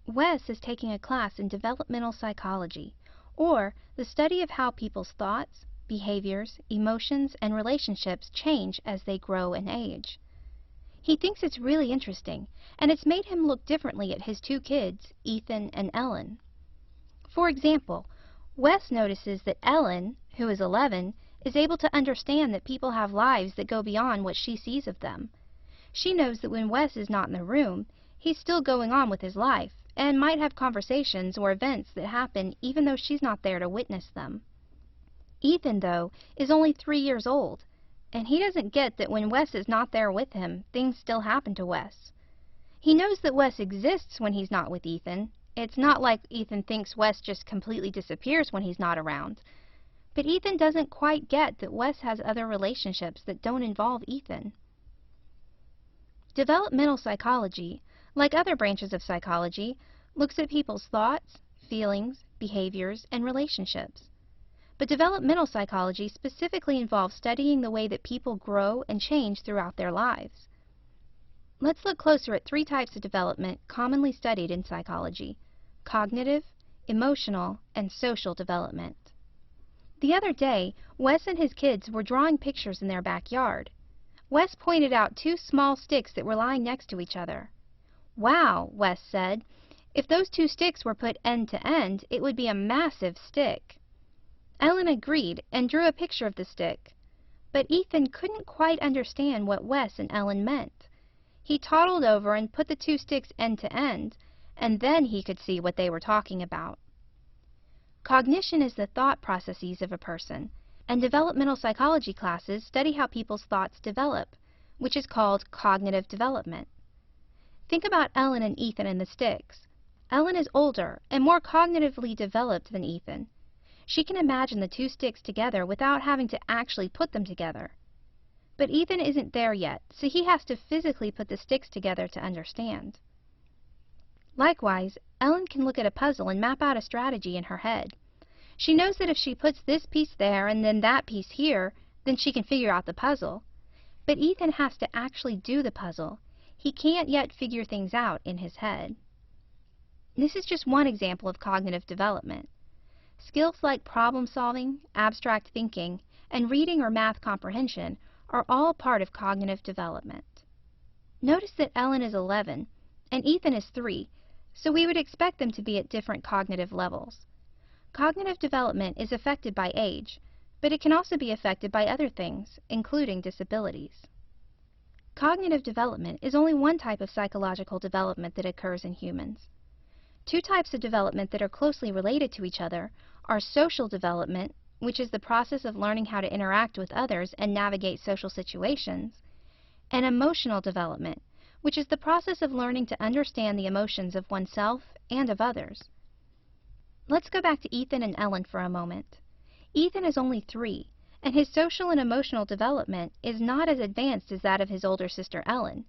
Wes is taking a class in developmental psychology, or the study of how people's thoughts, behaviors, emotions, and relationships change as they grow and age. He thinks it's really interesting, and it's made him look differently at his two kids, Ethan and Ellen. For example, Wes notices that Ellen, who is 11, is able to understand that people have lives that go beyond what she sees of them. She knows that when Wes is not in the room, he's still going on with his life, and might have conversations or events that happen even though she's not there to witness them. Ethan, though, is only 3 years old, and he doesn't get that when Wes is not there with him, things still happen to Wes. He knows that Wes exists when he's not with Ethan. It's not like Ethan thinks Wes just completely disappears when he's not around. But Ethan doesn't quite get that Wes has other relationships that don't involve Ethan. Developmental psychology, like other branches of psychology, looks at people's thoughts, feelings, behaviors, and relationships. But developmental psychology specifically involves studying the way that people grow and change throughout their lives. Let's look closer at 3 types of development commonly studied in psychology: cognitive, emotional, and social development. The other day, Wes and his kids were drawing pictures in their backyard. Wes pointed out 2 small sticks that were lying next to each other. "Wow," Wes said, "if those 2 sticks were put end to end, it would be a massive stick." Ellen agreed and drew a picture of the stick. But Ethan couldn't quite understand what Wes and Ellen meant. He toddled over and put the 2 sticks end to end, and then he could see what they were talking about. Cognition is the thought processes of a person, and developmental psychology classes study how people's thoughts develop, which is called cognitive development. Think about Ellen and Ethan and the sticks. Ellen is older and more cognitively developed than Ethan. She can imagine the 2 sticks together without having to actually put them together. But Ethan isn't there yet, so he has to physically put the sticks together to understand. Likewise, Ellen can look at a puzzle and map out a strategy in her head. She knows that if she puts this piece there and then that piece here, then she can figure out the puzzle. But Ethan has to actually do the puzzle. He can't yet figure things out in his head. This is just one example of cognitive development. Skills like problem solving, abstract thinking, and reading or math comprehension are all part of cognitive development. Notice that Ellen is 11 and Ethan is 3, so we would expect them to be at different cognitive levels. Cognitive development is affected by age, but it can also be affected by other things, including disabilities. Cognitive development is only one type of psychological development that occurs in humans. 2 types of development that are closely related to each other are social development, which is the process of learning how to interact with others and navigate social situations, and emotional development, which is the process of learning to understand the emotions of oneself and of others. Let's go back to Ethan and Ellen for a moment. Ethan is only 3, and his social and emotional development is not as advanced as that of his older sister Ellen.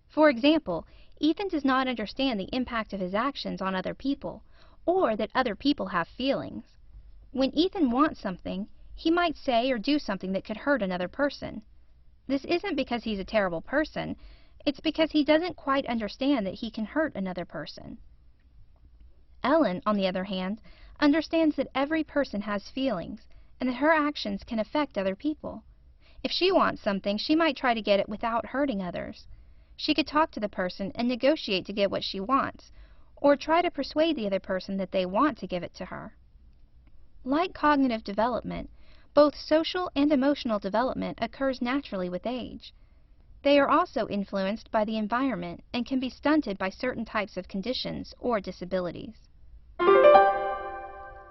For example, Ethan does not understand the impact of his actions on other people, or that other people have feelings. When Ethan wants something, he might say or do something that could hurt another person. This isn't because he's a terrible person, it's because he doesn't quite understand that he can hurt another person. Ellen, on the other hand, understands that every person has feelings, and that her actions can affect other people. If she wants something, she might try to get it without hurting others. She could talk to the person and negotiate to get what she wants, or try to persuade the other person that they want to give it to her. Like cognitive development, both social and emotional development occurs naturally with age. They are also influenced by the environment and can be stunted by certain types of conditions or disabilities.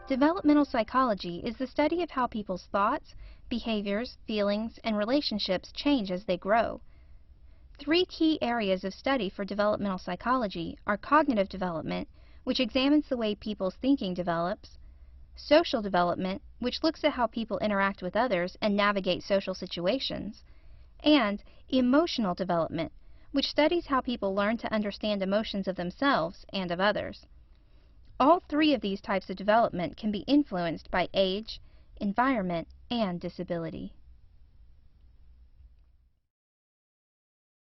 Developmental psychology is the study of how people's thoughts, behaviors, feelings, and relationships change as they grow. 3 key areas of study for developmental psychology are cognitive development, which examines the way people's thinking develops, social development, which looks at how people interact with others and navigate social situations, and emotional development, which studies how people learn to understand emotions of themselves and of others. All 3 of these types of development can be influenced by age, environment, and disability.